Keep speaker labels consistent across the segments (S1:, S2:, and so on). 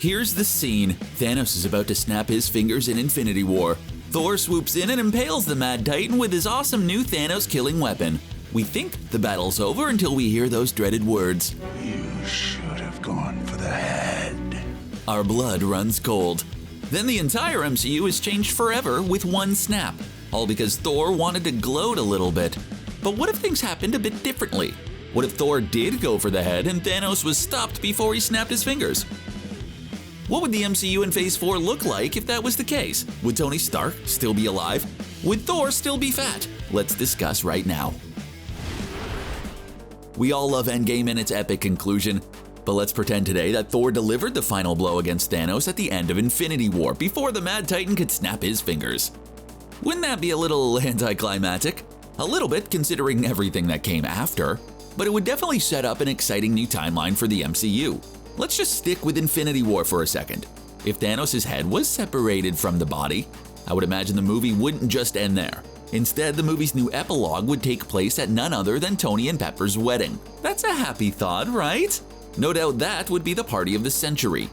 S1: Here's the scene. Thanos is about to snap his fingers in Infinity War. Thor swoops in and impales the Mad Titan with his awesome new Thanos-killing weapon. We think the battle's over until we hear those dreaded words.
S2: You should have gone for the head.
S1: Our blood runs cold. Then the entire MCU is changed forever with one snap, all because Thor wanted to gloat a little bit. But what if things happened a bit differently? What if Thor did go for the head and Thanos was stopped before he snapped his fingers? What would the MCU in Phase 4 look like if that was the case? Would Tony Stark still be alive? Would Thor still be fat? Let's discuss right now. We all love Endgame and its epic conclusion, but let's pretend today that Thor delivered the final blow against Thanos at the end of Infinity War before the Mad Titan could snap his fingers. Wouldn't that be a little anticlimactic? A little bit, considering everything that came after, but it would definitely set up an exciting new timeline for the MCU. Let's just stick with Infinity War for a second. If Thanos' head was separated from the body, I would imagine the movie wouldn't just end there. Instead, the movie's new epilogue would take place at none other than Tony and Pepper's wedding. That's a happy thought, right? No doubt that would be the party of the century.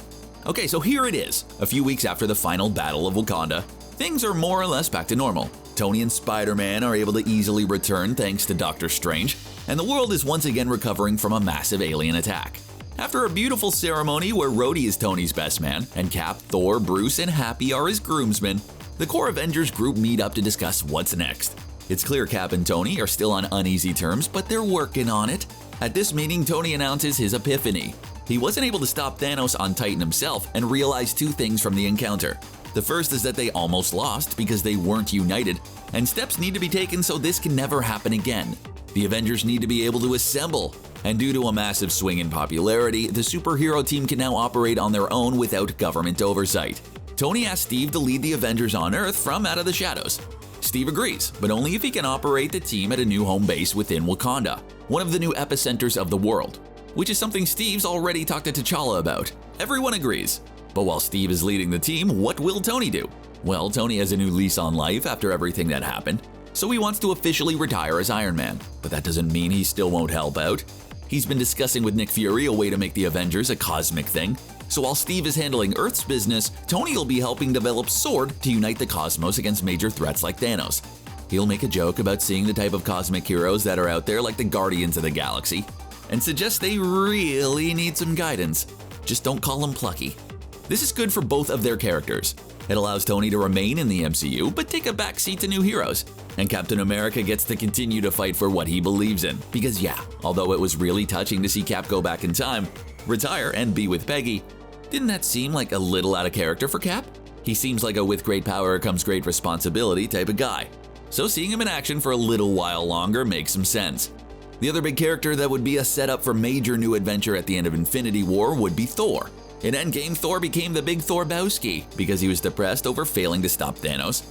S1: Okay, so here it is. A few weeks after the final battle of Wakanda, things are more or less back to normal. Tony and Spider-Man are able to easily return thanks to Doctor Strange, and the world is once again recovering from a massive alien attack. After a beautiful ceremony where Rhodey is Tony's best man, and Cap, Thor, Bruce, and Happy are his groomsmen, the core Avengers group meet up to discuss what's next. It's clear Cap and Tony are still on uneasy terms, but they're working on it. At this meeting, Tony announces his epiphany. He wasn't able to stop Thanos on Titan himself and realized two things from the encounter. The first is that they almost lost because they weren't united, and steps need to be taken so this can never happen again. The Avengers need to be able to assemble, and due to a massive swing in popularity, the superhero team can now operate on their own without government oversight. Tony asks Steve to lead the Avengers on Earth from out of the shadows. Steve agrees, but only if he can operate the team at a new home base within Wakanda, one of the new epicenters of the world, which is something Steve's already talked to T'Challa about. Everyone agrees. But while Steve is leading the team, what will Tony do? Well, Tony has a new lease on life after everything that happened, so he wants to officially retire as Iron Man, but that doesn't mean he still won't help out. He's been discussing with Nick Fury a way to make the Avengers a cosmic thing, so while Steve is handling Earth's business, Tony will be helping develop S.W.O.R.D. to unite the cosmos against major threats like Thanos. He'll make a joke about seeing the type of cosmic heroes that are out there like the Guardians of the Galaxy, and suggest they really need some guidance. Just don't call them plucky. This is good for both of their characters. It allows Tony to remain in the MCU, but take a backseat to new heroes. And Captain America gets to continue to fight for what he believes in. Because yeah, although it was really touching to see Cap go back in time, retire, and be with Peggy, didn't that seem like a little out of character for Cap? He seems like a with great power comes great responsibility type of guy. So seeing him in action for a little while longer makes some sense. The other big character that would be a setup for major new adventure at the end of Infinity War would be Thor. In Endgame, Thor became the big Thorbowski because he was depressed over failing to stop Thanos.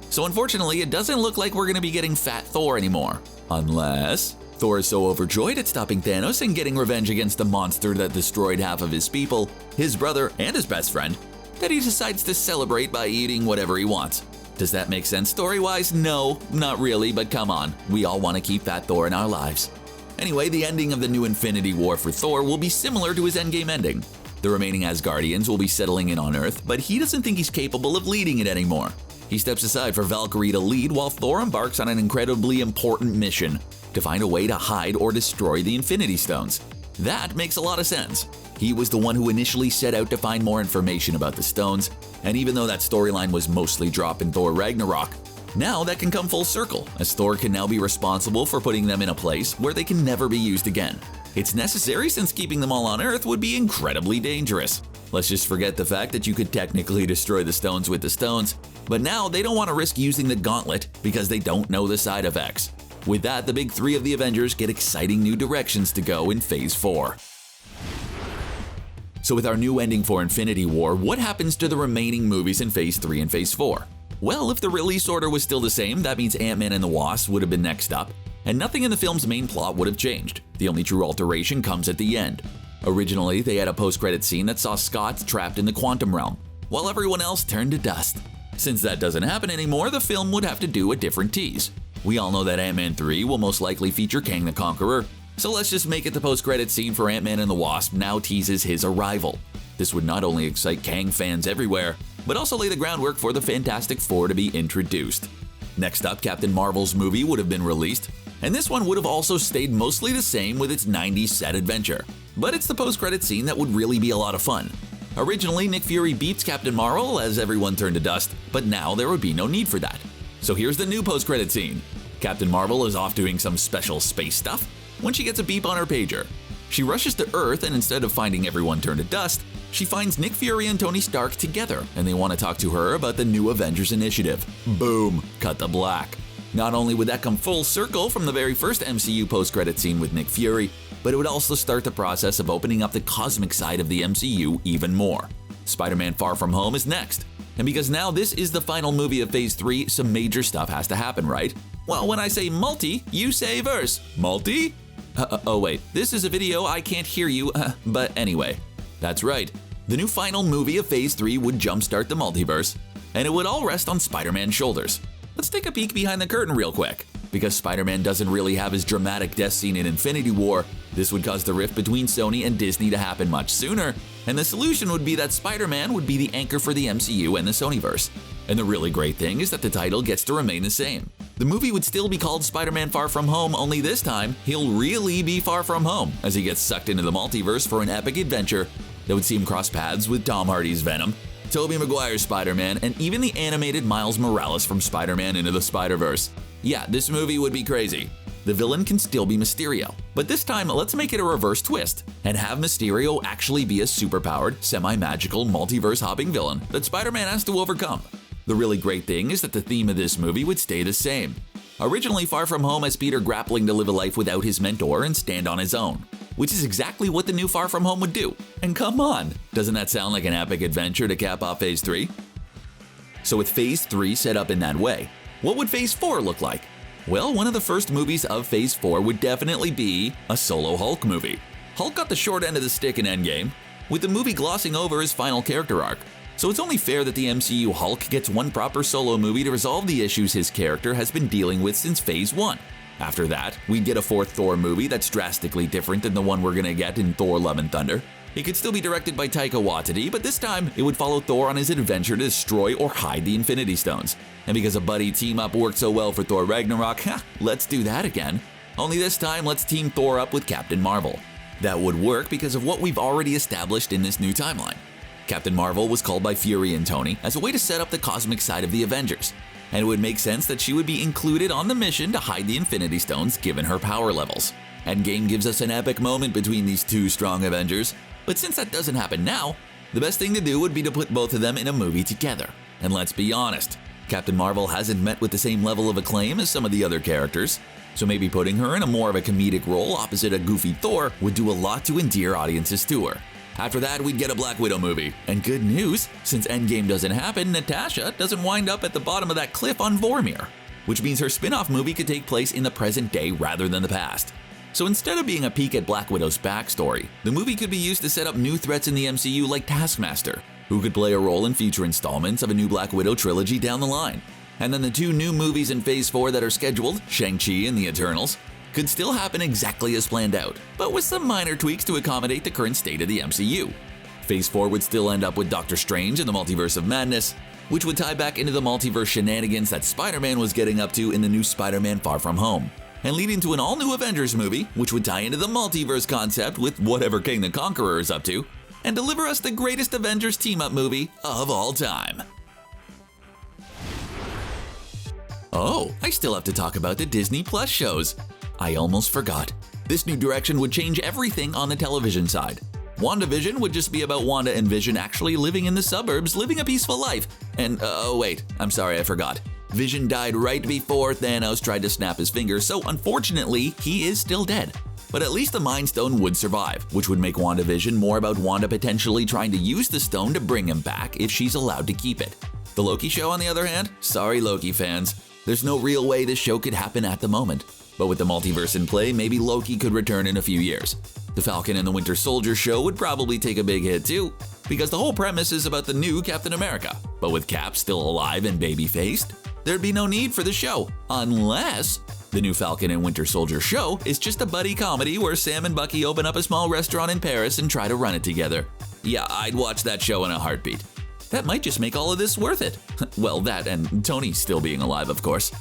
S1: So unfortunately, it doesn't look like we're going to be getting Fat Thor anymore. Unless Thor is so overjoyed at stopping Thanos and getting revenge against the monster that destroyed half of his people, his brother, and his best friend, that he decides to celebrate by eating whatever he wants. Does that make sense story-wise? No, not really, but come on, we all want to keep Fat Thor in our lives. Anyway, the ending of the new Infinity War for Thor will be similar to his Endgame ending. The remaining Asgardians will be settling in on Earth, but he doesn't think he's capable of leading it anymore. He steps aside for Valkyrie to lead while Thor embarks on an incredibly important mission to find a way to hide or destroy the Infinity Stones. That makes a lot of sense. He was the one who initially set out to find more information about the stones, and even though that storyline was mostly dropped in Thor Ragnarok, now that can come full circle, as Thor can now be responsible for putting them in a place where they can never be used again. It's necessary since keeping them all on Earth would be incredibly dangerous. Let's just forget the fact that you could technically destroy the stones with the stones, but now they don't want to risk using the gauntlet because they don't know the side effects. With that, the big three of the Avengers get exciting new directions to go in Phase 4. So with our new ending for Infinity War, what happens to the remaining movies in Phase 3 and Phase 4? Well, if the release order was still the same, that means Ant-Man and the Wasp would have been next up, and nothing in the film's main plot would have changed. The only true alteration comes at the end. Originally, they had a post-credit scene that saw Scott trapped in the quantum realm, while everyone else turned to dust. Since that doesn't happen anymore, the film would have to do a different tease. We all know that Ant-Man 3 will most likely feature Kang the Conqueror, so let's just make it the post-credit scene for Ant-Man and the Wasp now teases his arrival. This would not only excite Kang fans everywhere, but also lay the groundwork for the Fantastic Four to be introduced. Next up, Captain Marvel's movie would have been released, and this one would have also stayed mostly the same with its 90s set adventure. But it's the post-credit scene that would really be a lot of fun. Originally, Nick Fury beats Captain Marvel as everyone turned to dust, but now there would be no need for that. So here's the new post-credit scene. Captain Marvel is off doing some special space stuff when she gets a beep on her pager. She rushes to Earth, and instead of finding everyone turned to dust, she finds Nick Fury and Tony Stark together, and they want to talk to her about the new Avengers initiative. Boom, cut to black. Not only would that come full circle from the very first MCU post-credit scene with Nick Fury, but it would also start the process of opening up the cosmic side of the MCU even more. Spider-Man Far From Home is next. And because now this is the final movie of Phase 3, some major stuff has to happen, right? Well, when I say multi, you say verse. Multi? Oh wait, this is a video, I can't hear you, but anyway. That's right, the new final movie of Phase 3 would jumpstart the multiverse, and it would all rest on Spider-Man's shoulders. Let's take a peek behind the curtain real quick. Because Spider-Man doesn't really have his dramatic death scene in Infinity War, this would cause the rift between Sony and Disney to happen much sooner, and the solution would be that Spider-Man would be the anchor for the MCU and the Sonyverse. And the really great thing is that the title gets to remain the same. The movie would still be called Spider-Man Far From Home, only this time, he'll really be far from home as he gets sucked into the multiverse for an epic adventure that would see him cross paths with Tom Hardy's Venom, Tobey Maguire's Spider-Man, and even the animated Miles Morales from Spider-Man Into the Spider-Verse. Yeah, this movie would be crazy. The villain can still be Mysterio, but this time let's make it a reverse twist and have Mysterio actually be a superpowered, semi-magical, multiverse-hopping villain that Spider-Man has to overcome. The really great thing is that the theme of this movie would stay the same. Originally, Far From Home has Peter grappling to live a life without his mentor and stand on his own, which is exactly what the new Far From Home would do. And come on, doesn't that sound like an epic adventure to cap off Phase 3? So with Phase 3 set up in that way, what would Phase 4 look like? Well, one of the first movies of Phase 4 would definitely be a solo Hulk movie. Hulk got the short end of the stick in Endgame, with the movie glossing over his final character arc. So it's only fair that the MCU Hulk gets one proper solo movie to resolve the issues his character has been dealing with since Phase 1. After that, we'd get a fourth Thor movie that's drastically different than the one we're gonna get in Thor Love and Thunder. It could still be directed by Taika Waititi, but this time it would follow Thor on his adventure to destroy or hide the Infinity Stones. And because a buddy team-up worked so well for Thor Ragnarok, let's do that again. Only this time, let's team Thor up with Captain Marvel. That would work because of what we've already established in this new timeline. Captain Marvel was called by Fury and Tony as a way to set up the cosmic side of the Avengers, and it would make sense that she would be included on the mission to hide the Infinity Stones given her power levels. Endgame gives us an epic moment between these two strong Avengers, but since that doesn't happen now, the best thing to do would be to put both of them in a movie together. And let's be honest, Captain Marvel hasn't met with the same level of acclaim as some of the other characters, so maybe putting her in a more of a comedic role opposite a goofy Thor would do a lot to endear audiences to her. After that, we'd get a Black Widow movie. And good news, since Endgame doesn't happen, Natasha doesn't wind up at the bottom of that cliff on Vormir, which means her spin-off movie could take place in the present day rather than the past. So instead of being a peek at Black Widow's backstory, the movie could be used to set up new threats in the MCU like Taskmaster, who could play a role in future installments of a new Black Widow trilogy down the line. And then the two new movies in Phase 4 that are scheduled, Shang-Chi and The Eternals, could still happen exactly as planned out, but with some minor tweaks to accommodate the current state of the MCU. Phase 4 would still end up with Doctor Strange and the Multiverse of Madness, which would tie back into the multiverse shenanigans that Spider-Man was getting up to in the new Spider-Man Far From Home, and lead into an all-new Avengers movie, which would tie into the multiverse concept with whatever King the Conqueror is up to, and deliver us the greatest Avengers team-up movie of all time. Oh, I still have to talk about the Disney Plus shows. I almost forgot. This new direction would change everything on the television side. WandaVision would just be about Wanda and Vision actually living in the suburbs, living a peaceful life. And, oh wait, I'm sorry, I forgot. Vision died right before Thanos tried to snap his fingers, so unfortunately, he is still dead. But at least the Mind Stone would survive, which would make WandaVision more about Wanda potentially trying to use the stone to bring him back if she's allowed to keep it. The Loki show, on the other hand? Sorry, Loki fans. There's no real way this show could happen at the moment. But with the multiverse in play, maybe Loki could return in a few years. The Falcon and the Winter Soldier show would probably take a big hit too, because the whole premise is about the new Captain America. But with Cap still alive and baby-faced, there'd be no need for the show, unless the new Falcon and Winter Soldier show is just a buddy comedy where Sam and Bucky open up a small restaurant in Paris and try to run it together. Yeah, I'd watch that show in a heartbeat. That might just make all of this worth it. Well, that and Tony still being alive, of course.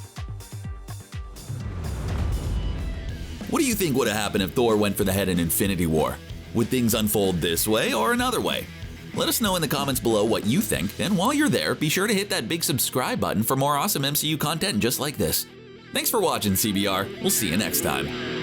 S1: What do you think would have happened if Thor went for the head in Infinity War? Would things unfold this way or another way? Let us know in the comments below what you think, and while you're there, be sure to hit that big subscribe button for more awesome MCU content just like this. Thanks for watching, CBR. We'll see you next time.